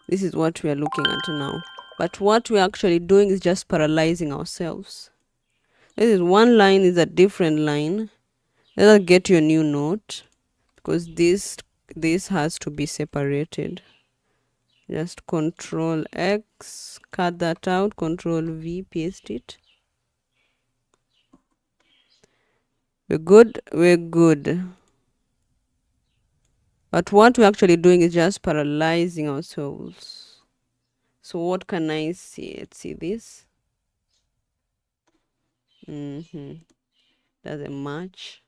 This is what we are looking at now. But what we're actually doing is just paralyzing ourselves. This is one line is a different line. Let us get your new note, because this has to be separated. Just Control X, cut that out, Control V, paste it. We're good, we're good. But what we're actually doing is just paralyzing ourselves. So what can I see? Let's see this. Doesn't match.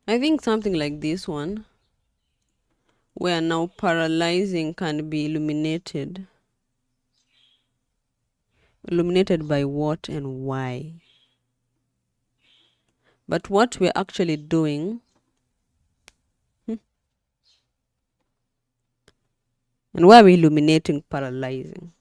I think something like this one, where now paralyzing can be illuminated. Illuminated by what and why? But what we're actually doing, and why are we illuminating paralyzing?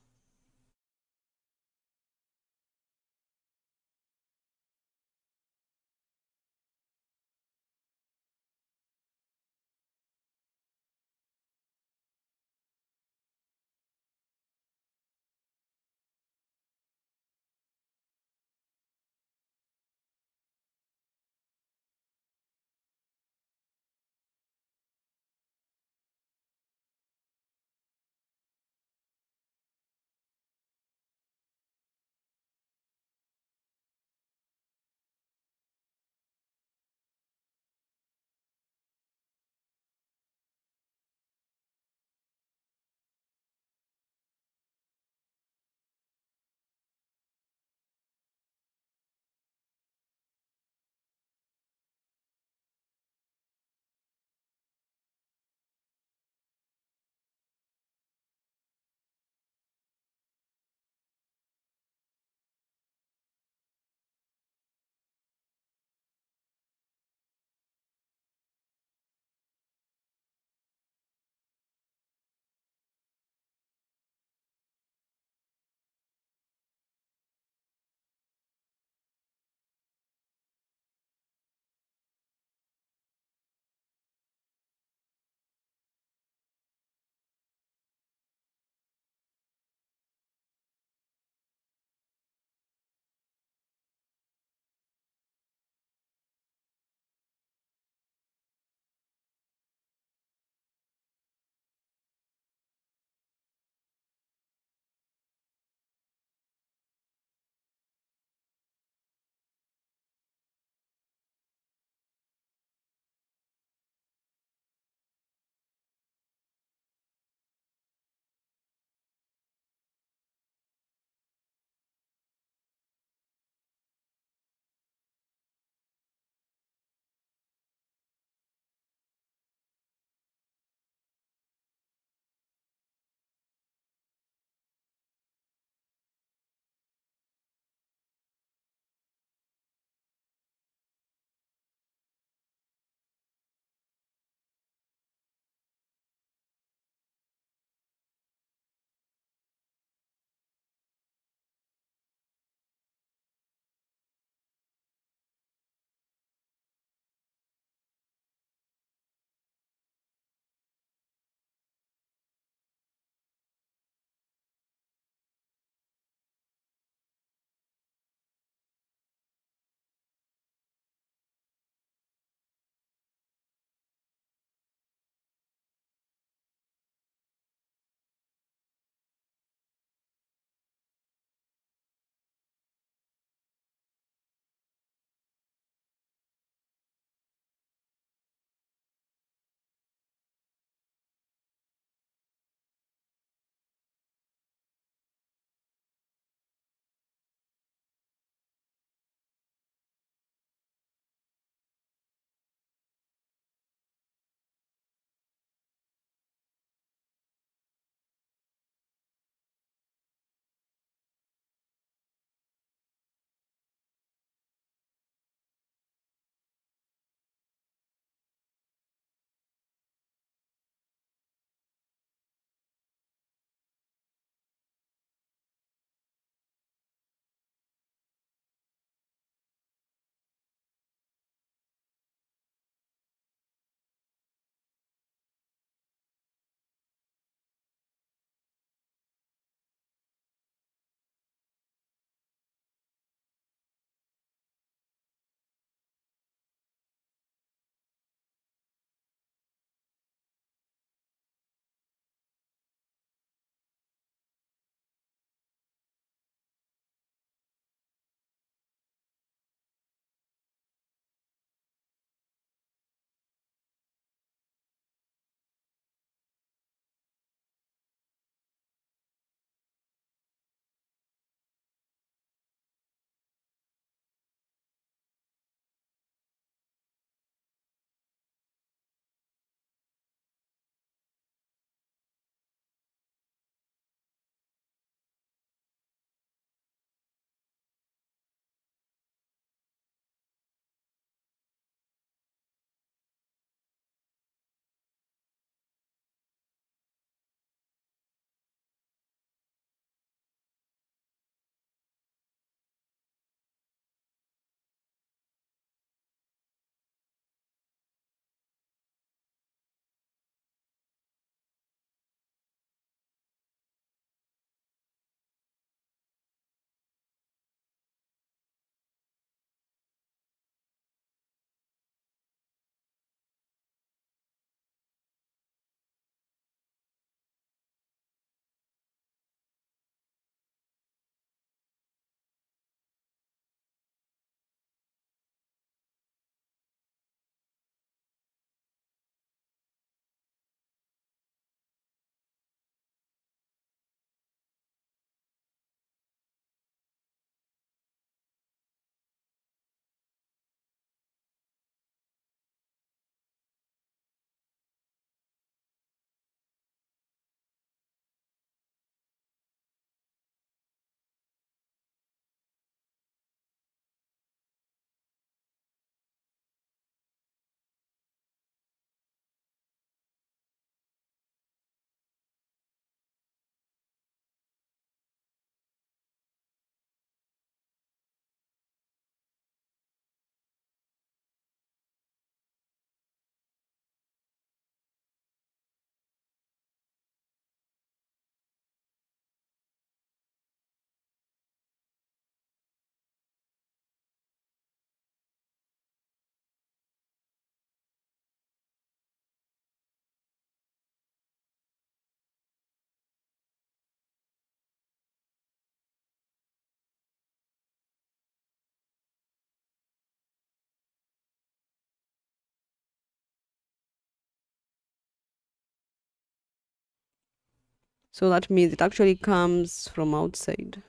So that means it actually comes from outside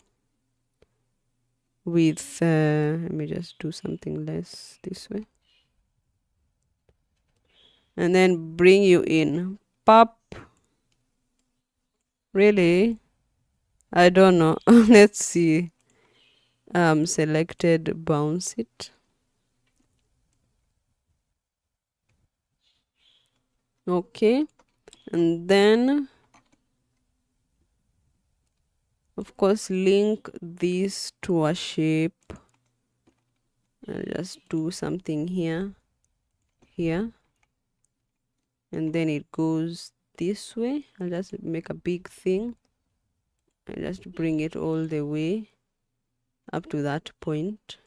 with, let me just do something less this way. And then bring you in. Pop. Really? I don't know. Let's see. Selected, bounce it. Okay. And then, of course, link this to a shape. I'll just do something here, here. And then it goes this way. I'll just make a big thing. I'll just bring it all the way up to that point.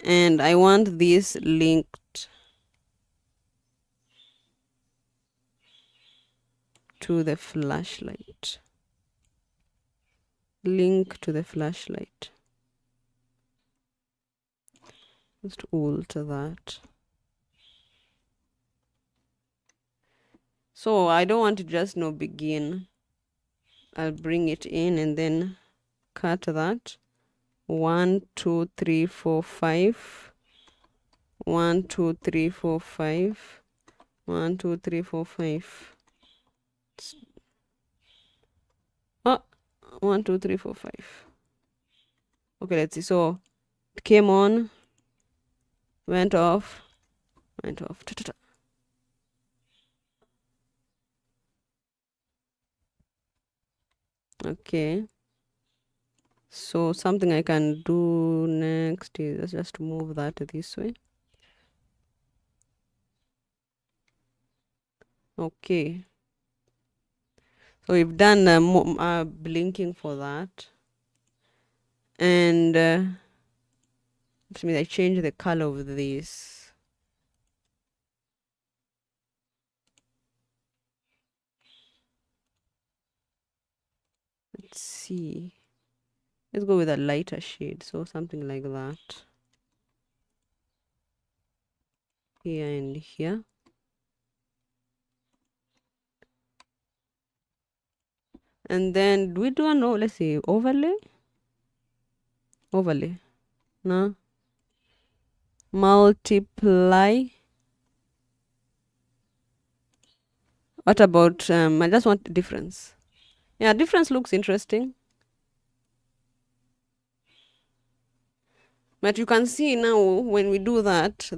And I want this linked to the flashlight. Link to the flashlight. Just alter that. So I don't want to just begin. I'll bring it in and then cut that. 1, 2, 3, 4, 5. 1, 2, 3, 4, 5. 1, 2, 3, 4, 5. Oh, 1, 2, 3, 4, 5. Okay, let's see. So it came on, went off, went off. Ta-ta-ta. Okay. So something I can do next is just move that this way. Okay. So we've done blinking for that. And which means I change the color of this. Let's see. Let's go with a lighter shade. So something like that. Here and here. And then do we do let's see, overlay? Overlay. No. Multiply. What about, I just want the difference. Yeah, difference looks interesting. But you can see now when we do that,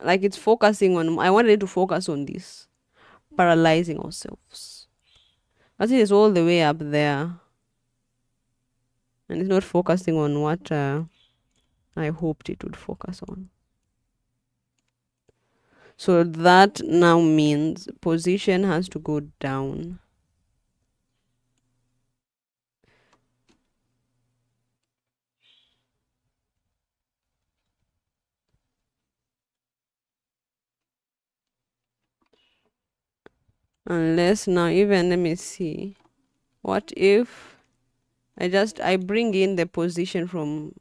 like it's focusing on, I wanted it to focus on this, paralyzing ourselves. But it is all the way up there. And it's not focusing on what I hoped it would focus on. So that now means position has to go down. Unless now even, let me see. What if I bring in the position from,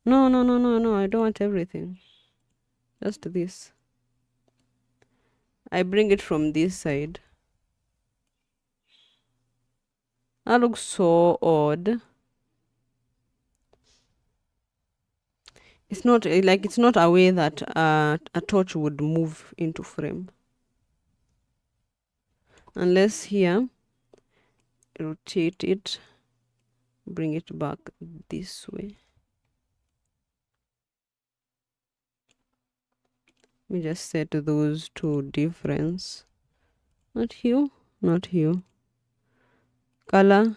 no, I don't want everything. Just this. I bring it from this side. That looks so odd. It's not like it's not a way that a torch would move into frame. Unless here, rotate it, bring it back this way. Let me just set those two difference. Not hue, not hue. Color.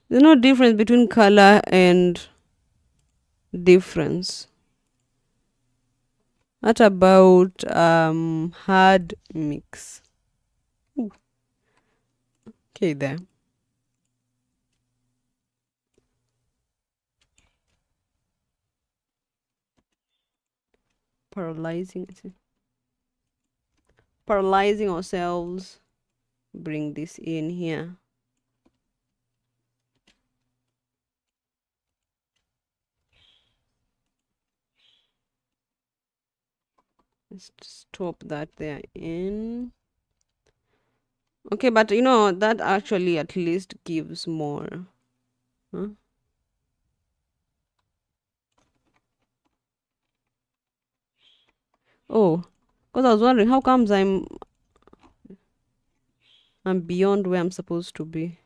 There's no difference between color and difference. What about hard mix? Ooh. Okay, there. Paralyzing ourselves. Bring this in here. Let's stop that there in. Okay, but you know, that actually at least gives more. Huh? Oh, because I was wondering how comes I'm beyond where I'm supposed to be.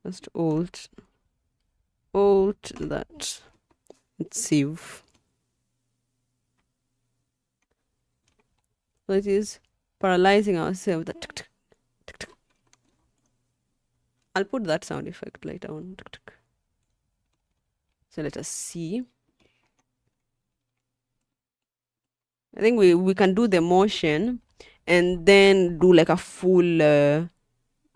Just alt that. Let's save. So it is paralyzing ourselves. That tick, tick, tick, tick. I'll put that sound effect later on. Tick, tick. So let us see. I think we can do the motion and then do like a full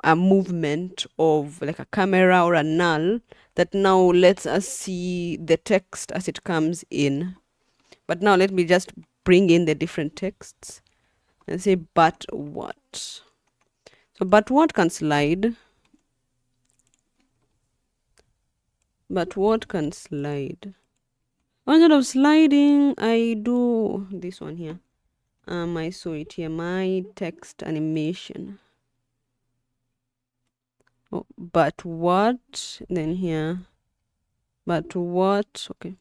a movement of like a camera or a null that now lets us see the text as it comes in. But now let me just bring in the different texts and say but what. So but what can slide. But what can slide? Instead of sliding, I do this one here. I saw it here. My text animation. Oh, but what? Then here. But what? Okay.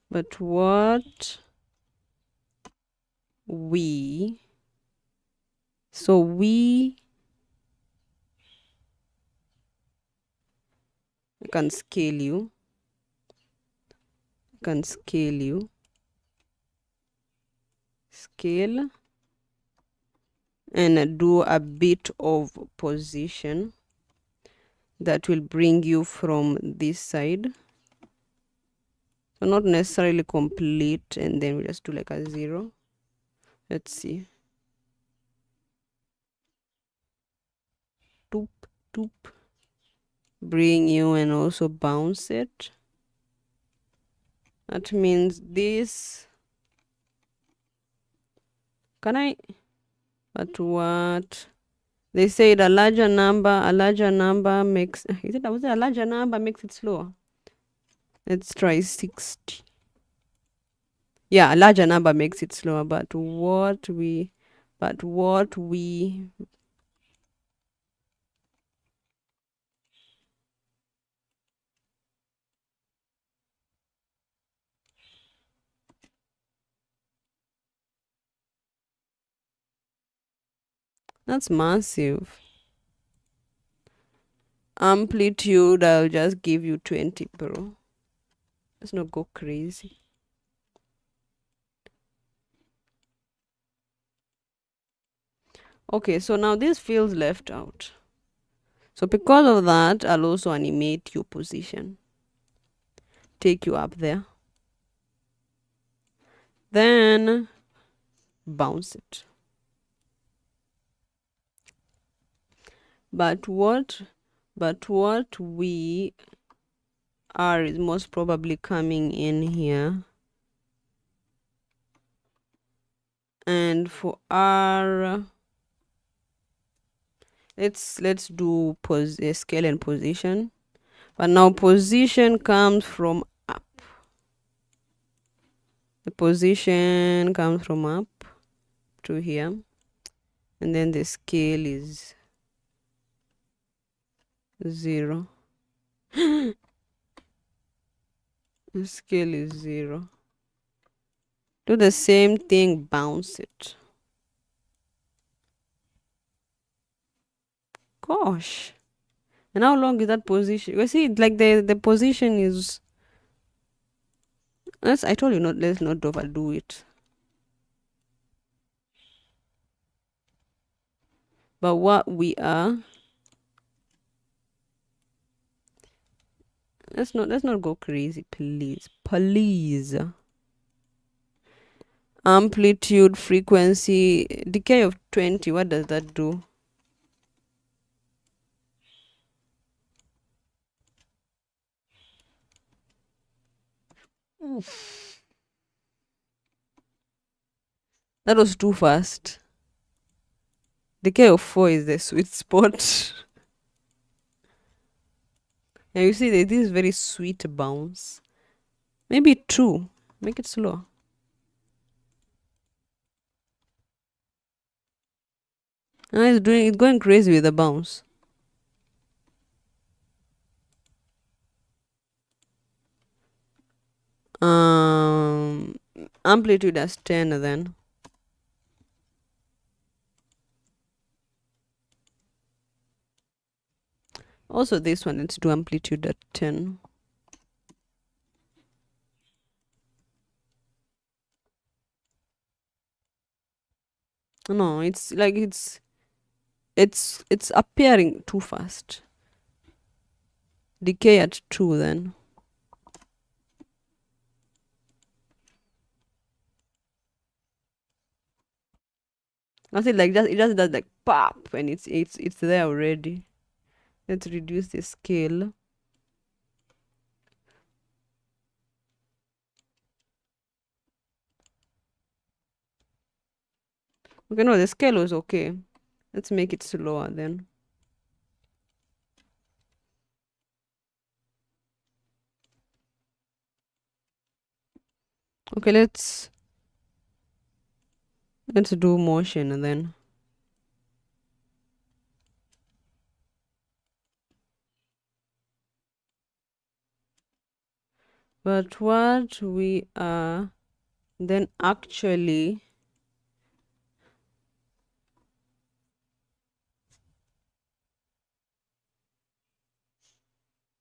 But what we. So we can scale you. Can scale you. Scale. And do a bit of position that will bring you from this side. So not necessarily complete, and then we just do like a 0. Let's see. Toop, toop. Bring you and also bounce it. That means this. Can I? But what? They said a larger number makes. Is it? Was it a larger number makes it slower? Let's try 60. Yeah, a larger number makes it slower. But what we. That's massive. Amplitude, I'll just give you 20, bro. Let's not go crazy. Okay, so now this feels left out. So because of that, I'll also animate your position. Take you up there. Then bounce it. But what we are is most probably coming in here. And for R, let's do scale and position. But now position comes from up. The position comes from up to here. And then the scale is 0. The scale is 0. Do the same thing, bounce it. Gosh. And how long is that position? You see, like the position is. I told you not. Let's not overdo it. But what we are. Let's not go crazy, please. Please. Amplitude, frequency, decay of 20. What does that do? Oof. That was too fast. Decay of 4 is the sweet spot. And you see that this is very sweet bounce. Maybe 2. Make it slow. And it's going crazy with the bounce. Amplitude as 10 then. Also this one, let's do amplitude at 10. No, it's like it's appearing too fast. Decay at 2 then. I say like it just does like pop and it's there already. Let's reduce the scale. Okay, no, the scale was okay. Let's make it slower then. Okay, let's do motion and then. But what we are then actually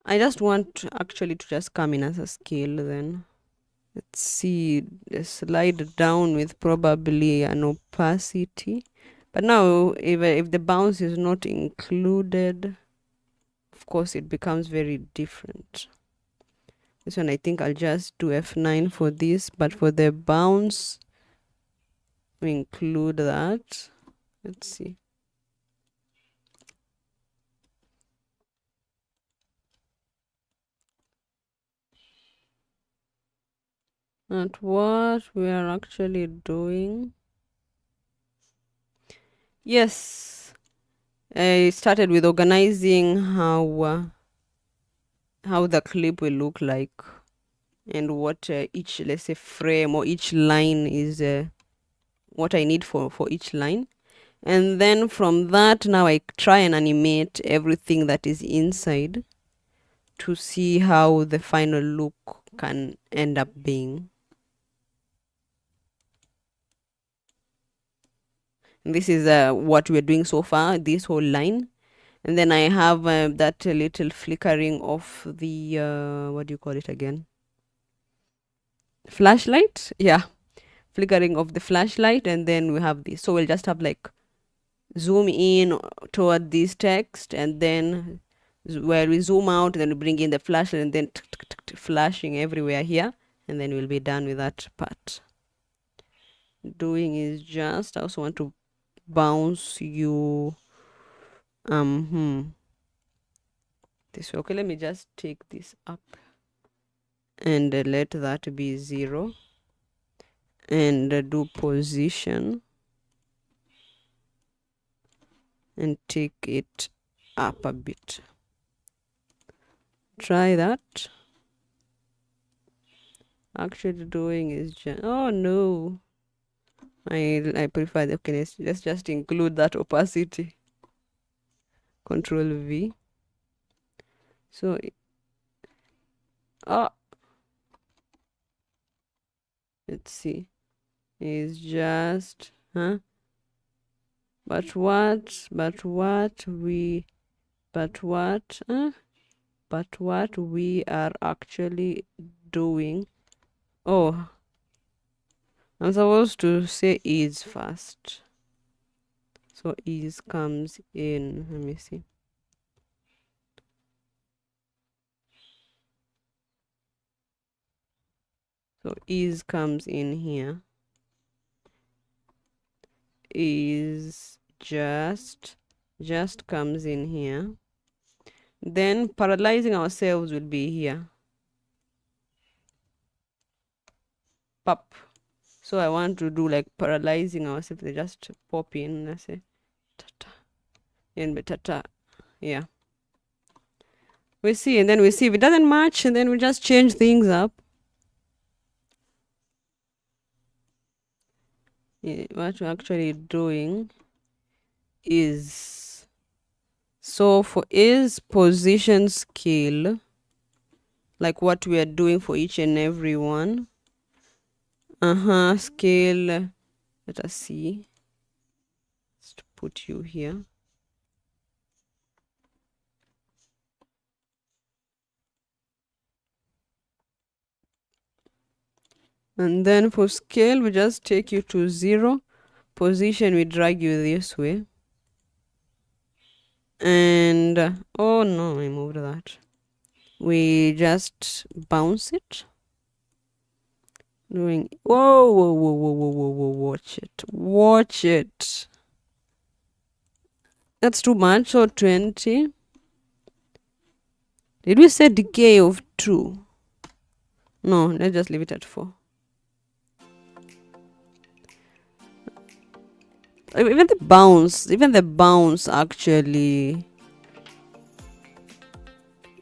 I just want actually to just come in as a scale then. Let's see, slide down with probably an opacity. But now if the bounce is not included, of course it becomes very different. This one I think I'll just do F9 for this, but for the bounce we include that. Let's see. And what we are actually doing. Yes, I started with organizing how the clip will look like and what each, let's say, frame or each line is what I need for each line. And then from that, now I try and animate everything that is inside to see how the final look can end up being. And this is what we're doing so far, this whole line. And then I have that little flickering of the, what do you call it again? Flashlight? Yeah, flickering of the flashlight. And then we have this. So we'll just have like zoom in toward this text, and then where we zoom out, then we bring in the flashlight, and then flashing everywhere here, and then we'll be done with that part. Doing is just, I also want to bounce you this way. Okay, let me just take this up and let that be 0 and do position and take it up a bit. Try that. Actually doing is just, oh no, I prefer the, okay, let's just include that opacity. Control V. So let's see, is just but what we are actually doing. Oh, I'm supposed to say is first. So is comes in, let me see. So is comes in here. Is just comes in here. Then paralyzing ourselves will be here. Pop. So I want to do like paralyzing ourselves. They just pop in. Let's say ta-ta. And ta-ta. Yeah. We see, and then we see if it doesn't match, and then we just change things up. Yeah, what we're actually doing is. So for is position scale, like what we are doing for each and every one. Scale. Let us see. Let's put you here. And then for scale, we just take you to 0. Position, we drag you this way. And oh no, I moved that. We just bounce it. Doing whoa, whoa, whoa, whoa, whoa, whoa, whoa, watch it. Watch it. That's too much. So 20. Did we say decay of 2? No, let's just leave it at 4. Even the bounce actually,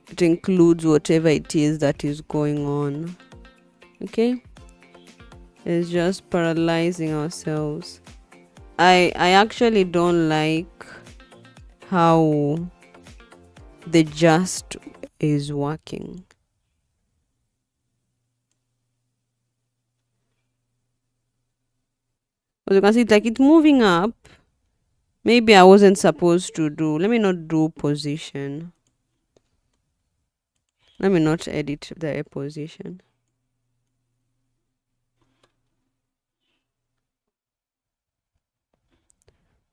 it includes whatever it is that is going on. Okay, it's just paralyzing ourselves. I actually don't like how the just is working. As you can see, it's like it's moving up. Maybe I wasn't supposed to do. Let me not do position. Let me not edit the position.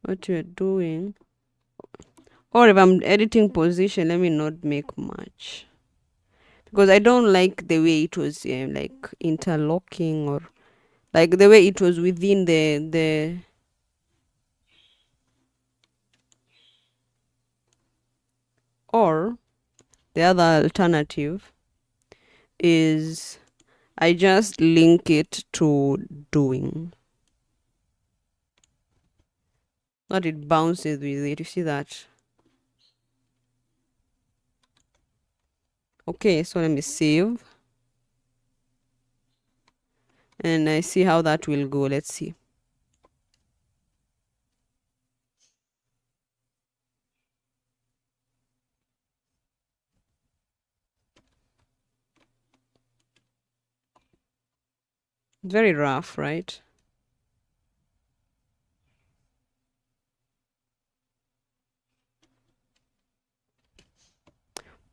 What you're doing. Or if I'm editing position, let me not make much. Because I don't like the way it was like interlocking, or like the way it was within the or the other alternative is I just link it to doing. Not it bounces with it. You see that? Okay, so let me save. And I see how that will go. Let's see. Very rough, right?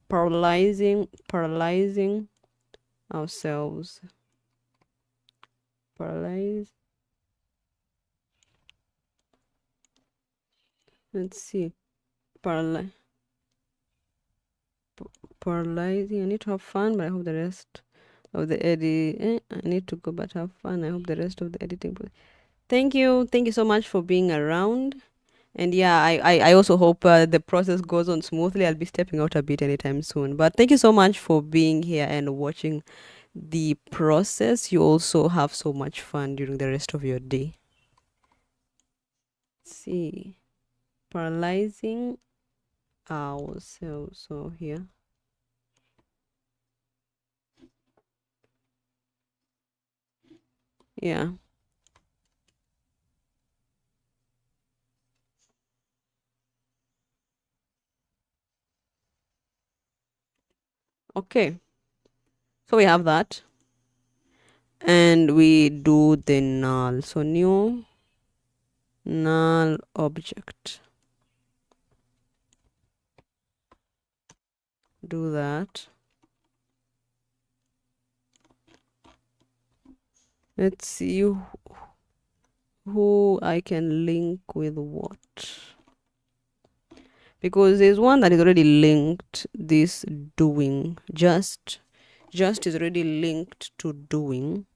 Paralyzing ourselves. Paralyze. Let's see. Paralyzing. I need to have fun, but I hope the rest of the edit. I need to go, but have fun. I hope the rest of the editing. Thank you so much for being around. And yeah, I also hope the process goes on smoothly. I'll be stepping out a bit anytime soon. But thank you so much for being here and watching the process. You also have so much fun during the rest of your day. Let's see. Paralyzing ourselves. So here. Yeah. Okay. So we have that. And we do the null. So new null object. Do that. Let's see who I can link with what. Because there's one that is already linked, this doing. Just is already linked to doing.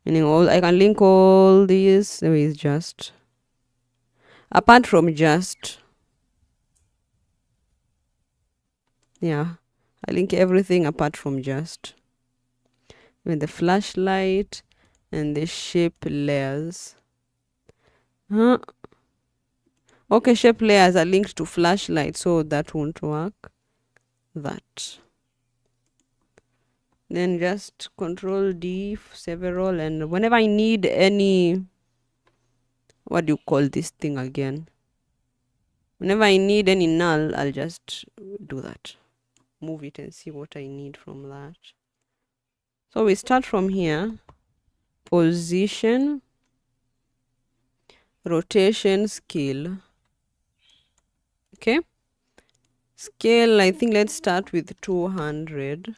Meaning all I can link all these. There is just. Apart from just. Yeah. I link everything apart from just. With the flashlight and the shape layers. Okay, shape layers are linked to flashlight, so that won't work. That. Then just Control D several, and whenever I need any, what do you call this thing again? Whenever I need any null, I'll just do that. Move it and see what I need from that. So we start from here. Position, rotation, scale. Okay. Scale, I think let's start with 200.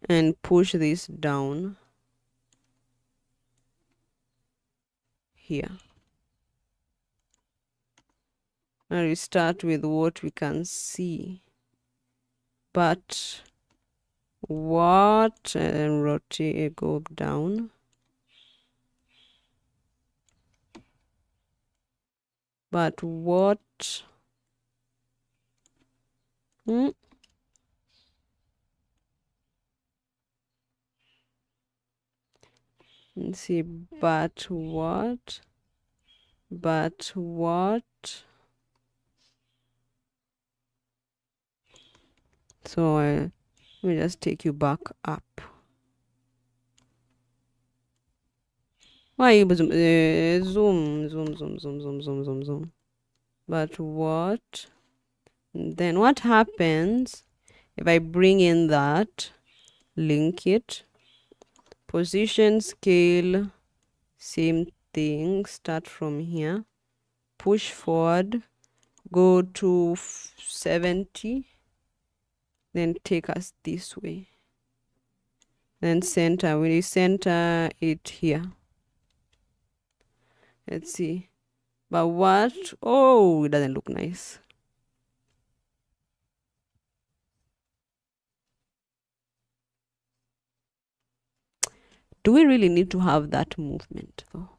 And push this down here. Now we start with what we can see. But what, and rotate, go down. But what, let's see, but what, so let me just take you back up. Why you zoom, zoom. But what? Then what happens if I bring in that, link it, position, scale, same thing, start from here, push forward, go to 70, then take us this way, then center. We center it here. Let's see. But what? Oh, it doesn't look nice. Do we really need to have that movement though?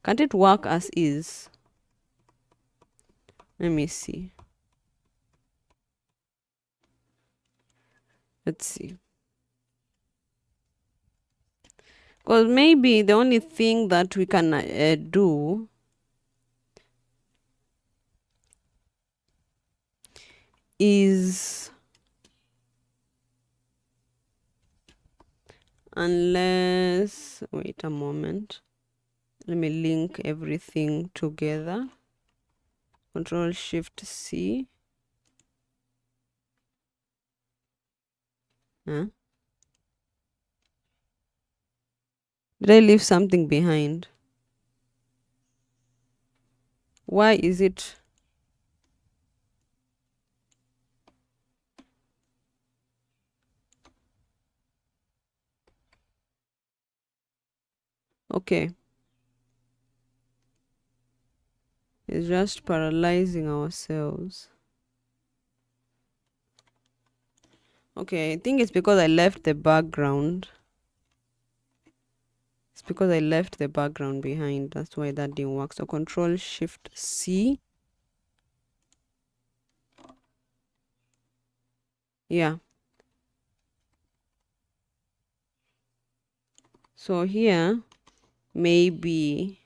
Can't it work as is? Let me see. Let's see. Because maybe the only thing that we can do is, unless, wait a moment, let me link everything together. Control Shift C. Huh? Did I leave something behind? Why is it? Okay. It's just paralyzing ourselves. Okay, I think it's because I left the background. It's because I left the background behind. That's why that didn't work. So Control Shift C. Yeah. So here, maybe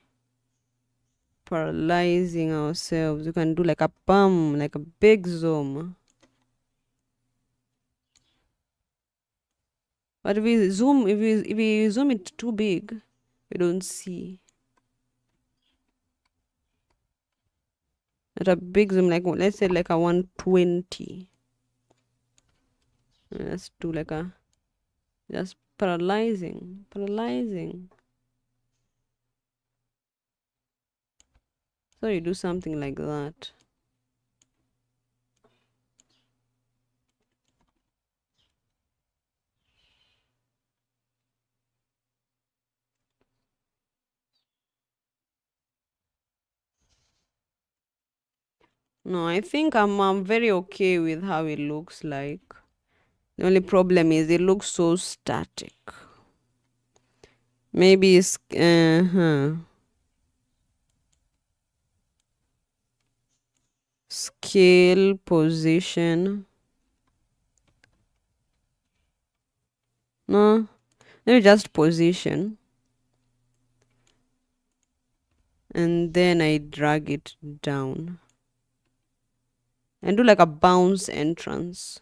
paralyzing ourselves. You can do like a bum, like a big zoom. But if we zoom, if we zoom it too big, we don't see. At a big zoom, like let's say like a 120. Let's do like a just paralyzing. So you do something like that. No, I think I'm very okay with how it looks like. The only problem is it looks so static. Maybe it's scale, position. No, let me just position. And then I drag it down. And do like a bounce entrance.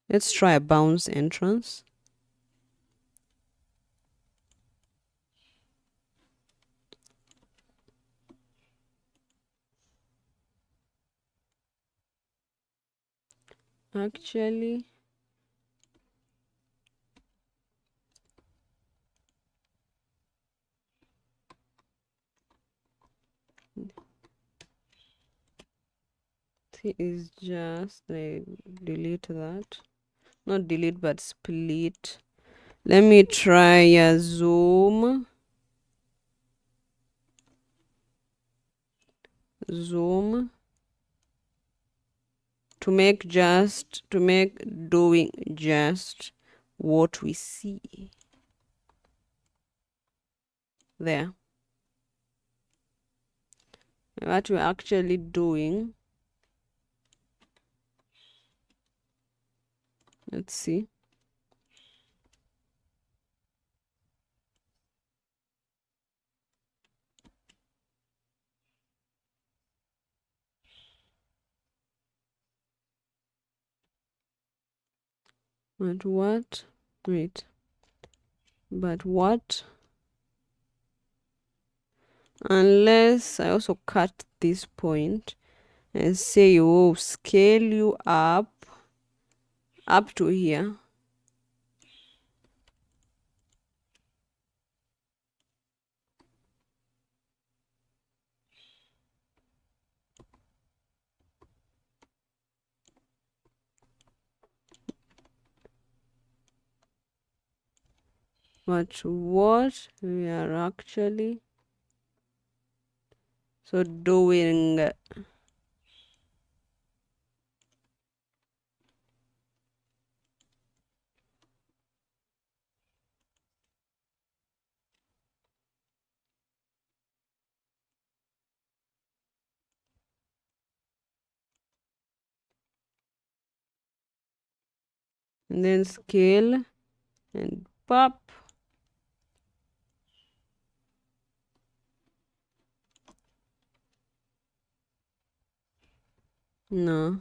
Let's try a bounce entrance. actually is just like delete that, not delete but split. Let me try a zoom to make doing just what we see there. What we're actually doing, let's see. But what? Wait. But what? Unless I also cut this point and say, oh, scale you up to here. But what we are actually so doing, and then scale and pop. No.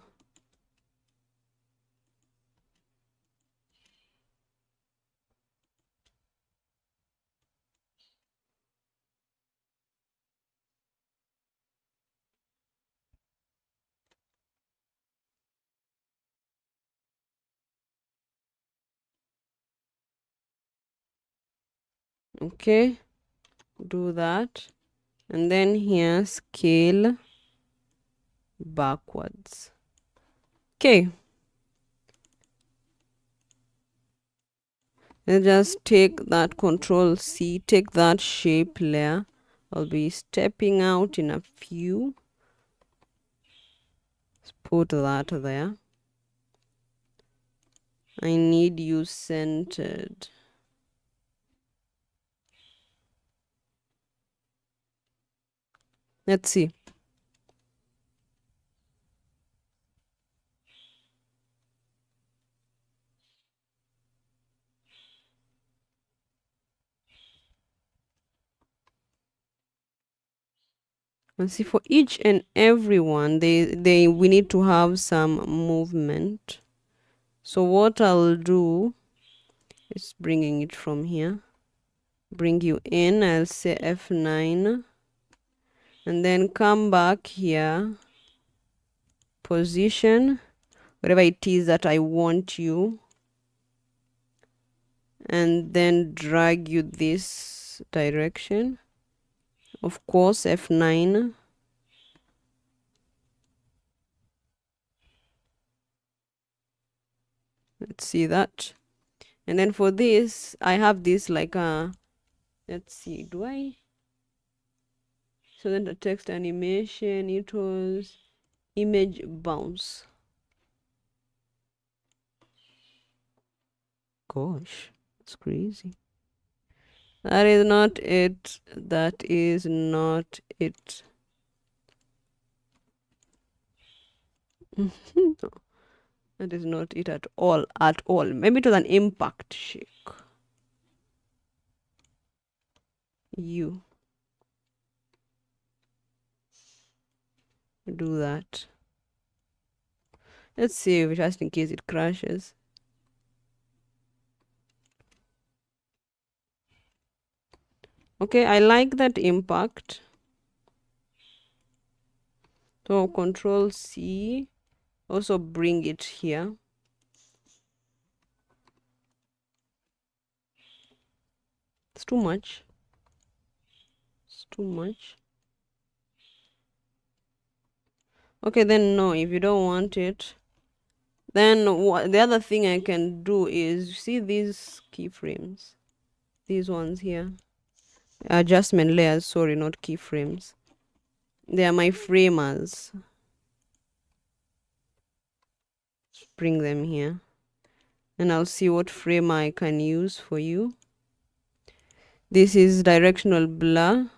Okay, do that, and then here scale backwards. Okay, and just take that Control C, take that shape layer. I'll be stepping out in a few. Let's put that there. I need you centered. Let's see. And see, for each and every one, we need to have some movement. So what I'll do is bringing it from here. Bring you in, I'll say F9. And then come back here. Position, whatever it is that I want you. And then drag you this direction. Of course, F9. Let's see that. And then for this, I have this like a, let's see, do I? So then the text animation, it was image bounce. Gosh, that's crazy. That is not it. That is not it. No, that is not it at all. At all. Maybe it was an impact shake. You do that. Let's save just in case it crashes. Okay, I like that impact. So Control C, also bring it here. It's too much. It's too much. Okay, then no, if you don't want it, then the other thing I can do is, see these keyframes, these ones here, adjustment layers, sorry, not keyframes. They are my framers. Bring them here, and I'll see what framer I can use for you. This is directional blur.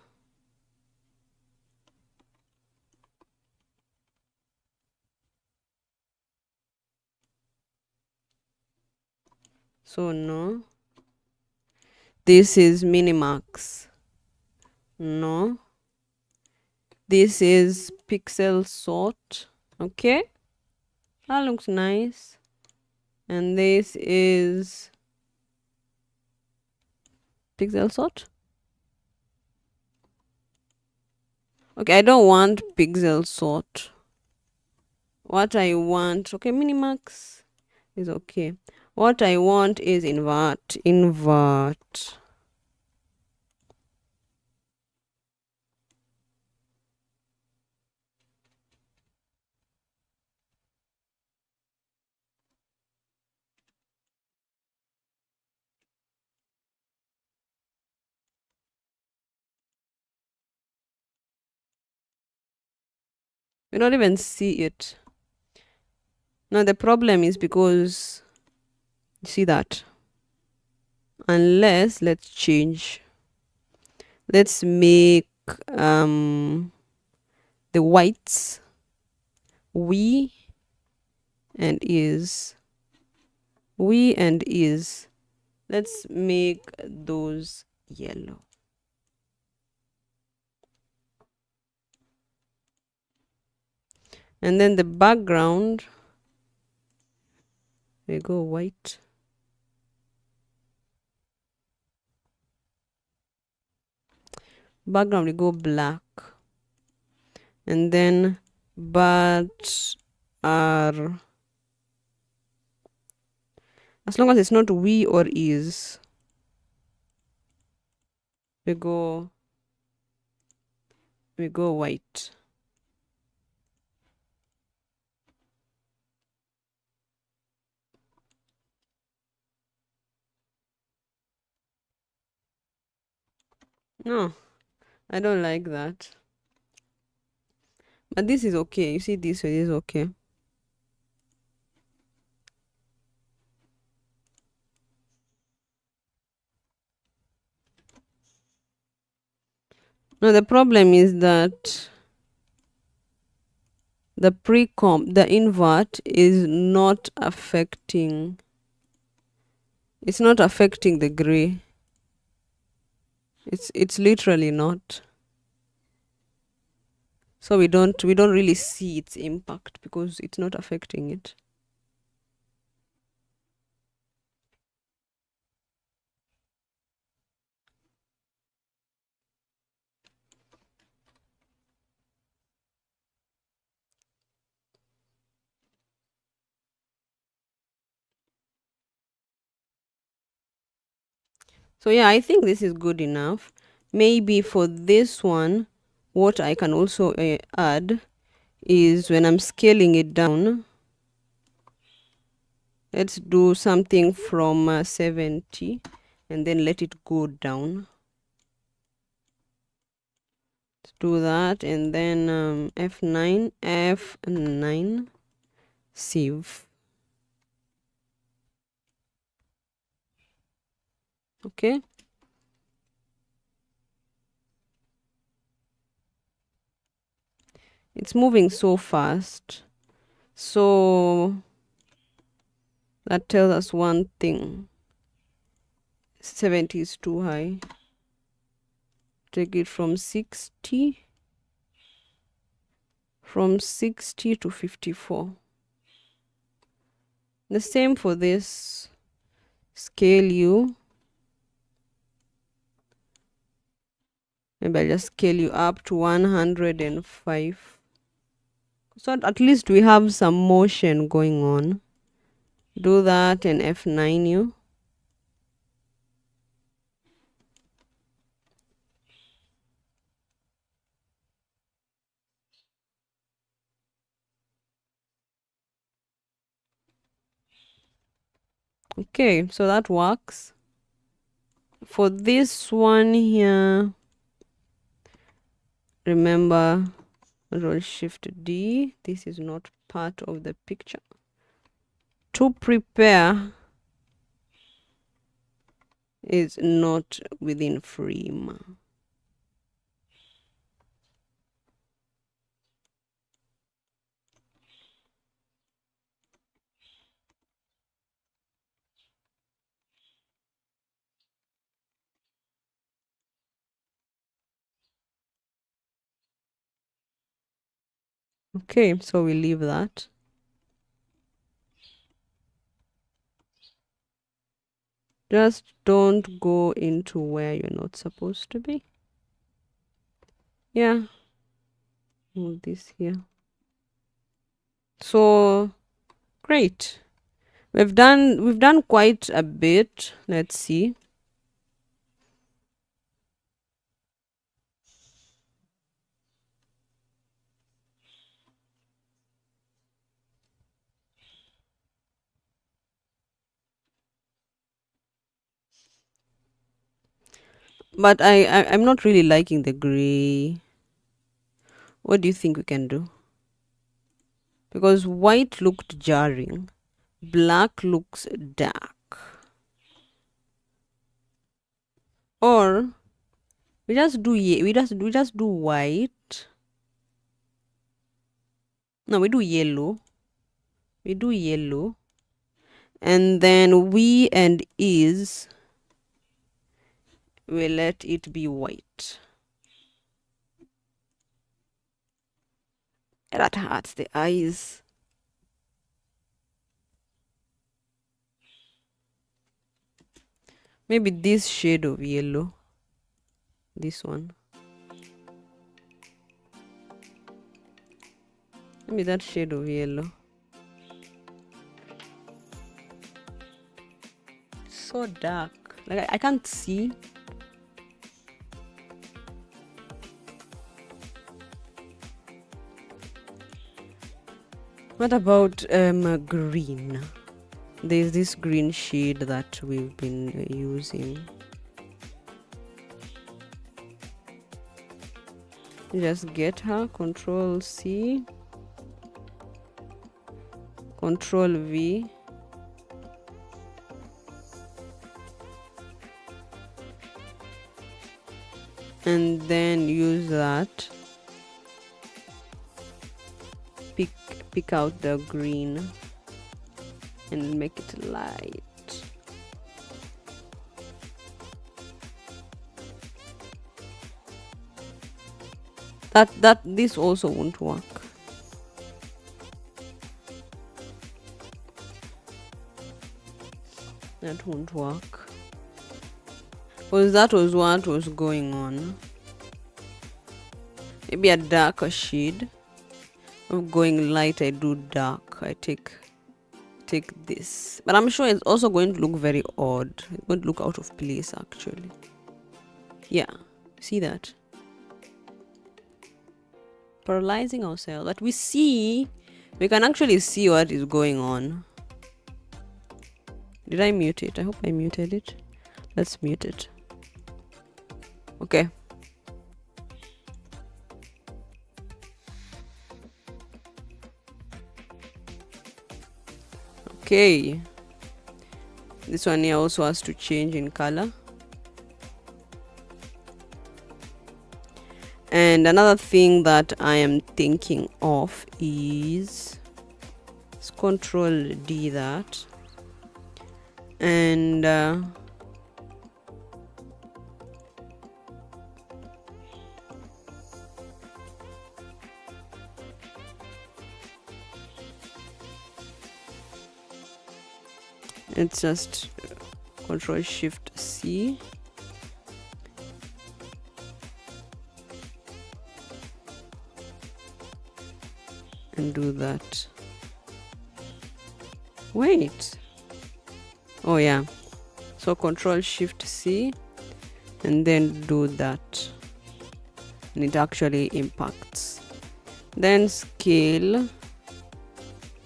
So no. This is minimax. No. This is pixel sort. Okay, that looks nice. And this is pixel sort. Okay, I don't want pixel sort. What I want, okay, minimax is okay. What I want is invert. Invert. We don't even see it. Now the problem is because you see that. Unless let's change. Let's make the whites we and is. We and is. Let's make those yellow. And then the background, we go white. Background, we go black. And then but are, as long as it's not we or is, we go white. No, I don't like that. But this is okay. You see, this is okay. No, the problem is that the pre-comp, the invert is not affecting, it's not affecting the gray. It's literally not. So we don't really see its impact because it's not affecting it. So yeah, I think this is good enough. Maybe for this one, what I can also add is when I'm scaling it down, let's do something from 70 and then let it go down. Let's do that, and then F9, save. Okay. It's moving so fast. So that tells us one thing. 70 is too high. Take it from 60. From 60 to 54. The same for this. Scale you. Maybe I'll just scale you up to 105. So at least we have some motion going on. Do that and F9 you. Okay, so that works. For this one here, remember, Control Shift D. This is not part of the picture. To prepare is not within frame. Okay, so we leave that. Just don't go into where you're not supposed to be. Yeah. Move this here. So great. We've done quite a bit. Let's see. But I'm not really liking the gray. What do you think we can do? Because white looked jarring. Black looks dark. Or we just do white. No, we do yellow. We do yellow. And then we and is, we let it be white. That hurts the eyes. Maybe this shade of yellow. This one. Maybe that shade of yellow. So dark. Like I can't see. What about green? There's this green shade that we've been using. Just get her, Control C, Control V. And then use that. Pick out the green and make it light. This also won't work. That won't work. Because that was what was going on. Maybe a darker shade. Of going light, I do dark. I take this. But I'm sure it's also going to look very odd. It's going to look out of place actually. Yeah. See that? Paralyzing ourselves. But we can actually see what is going on. Did I mute it? I hope I muted it. Let's mute it. Okay. Okay. This one here also has to change in color. And another thing that I am thinking of is let's Control D that. And it's just Control Shift C. And do that. Wait. Oh yeah. So Control Shift C and then do that. And it actually impacts. Then scale and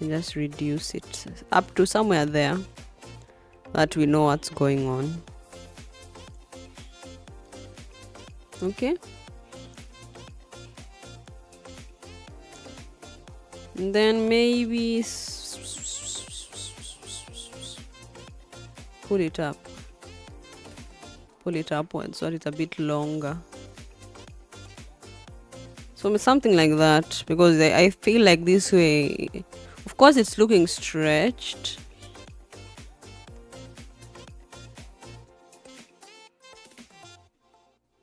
just reduce it up to somewhere there. that we know what's going on. Okay, and then maybe pull it upwards so that it's a bit longer. So something like that, because I feel like this way, of course it's looking stretched,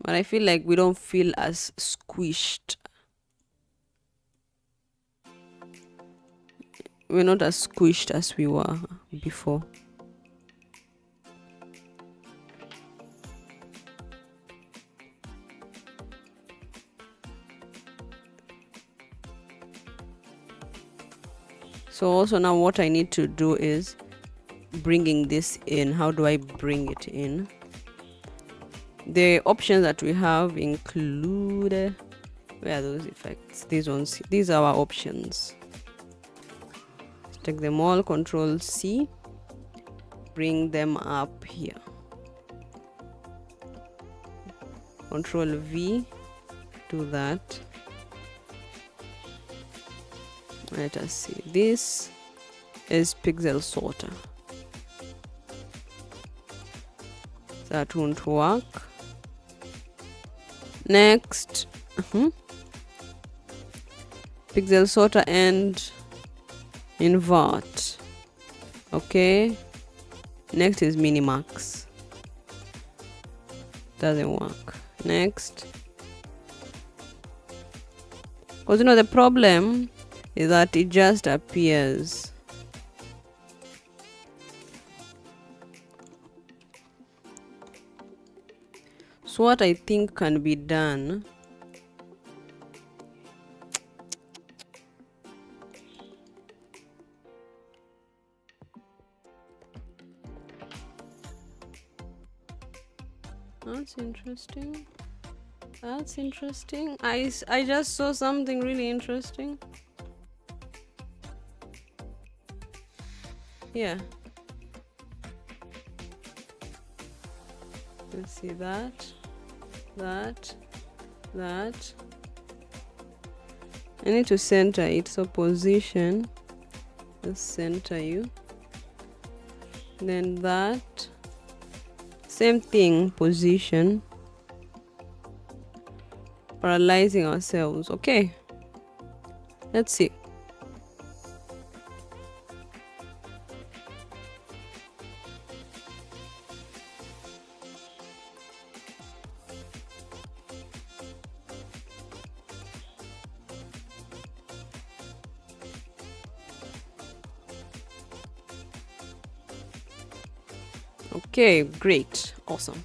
but I feel like we don't feel as squished. We're not as squished as we were before. So also now what I need to do is bringing this in. How do I bring it in? The options that we have include, where are those effects? These ones, these are our options. Let's take them all, Control C, bring them up here. Control V, do that. Let us see. This is pixel sorter. That won't work. Next, pixel sorter and invert. Okay. Next is minimax. Doesn't work. Next, because the problem is that it just appears. So what I think can be done, that's interesting. That's interesting. I just saw something really interesting. Yeah. Let's see that. I need to center it. So position. Let's center you. Then that. Same thing. Position. Paralyzing ourselves. Okay. Let's see. Okay, great. Awesome.